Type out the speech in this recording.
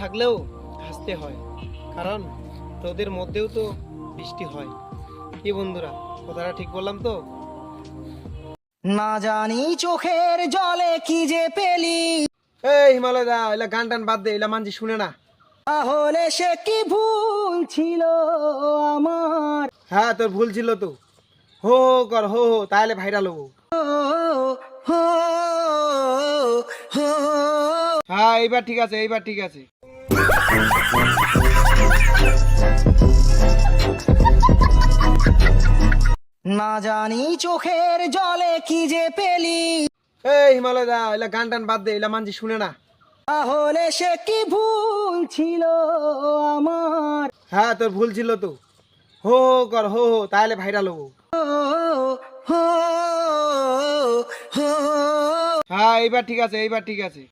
থাকলেও হাসতে হয়, কারণ রোদের মধ্যেও তো বৃষ্টি হয়। কি বন্ধুরা, কথাটা ঠিক বললাম তো? না জানি চোখের জলে কি যে পেলি, এই হিমালয় দা, এলা গান টান বাদ দে, এলা মানছি শুনে না। তাহলে সে কি ভুল ছিল আমার। হ্যাঁ, তোর ভুল ছিল তো। হো হো কর, হো হো, তাহলে ভাইরাল হবো। ও, হো, হো। হ্যাঁ, এইবার ঠিক আছে, এইবার ঠিক আছে। না জানি চোখের জলে কি যে পেলি, এই হিমালয় দা, এলা গান টান বাদ দে, এলা মানছি শুনে না। তাহলে সে কি ভুল ছিল আমার। হ্যাঁ, তোর ভুল ছিল তো। হো হো কর, হো হো, তাহলে ভাইরাল হবো। ও, হো, হো। হ্যাঁ, এইবার ঠিক আছে, এইবার ঠিক আছে।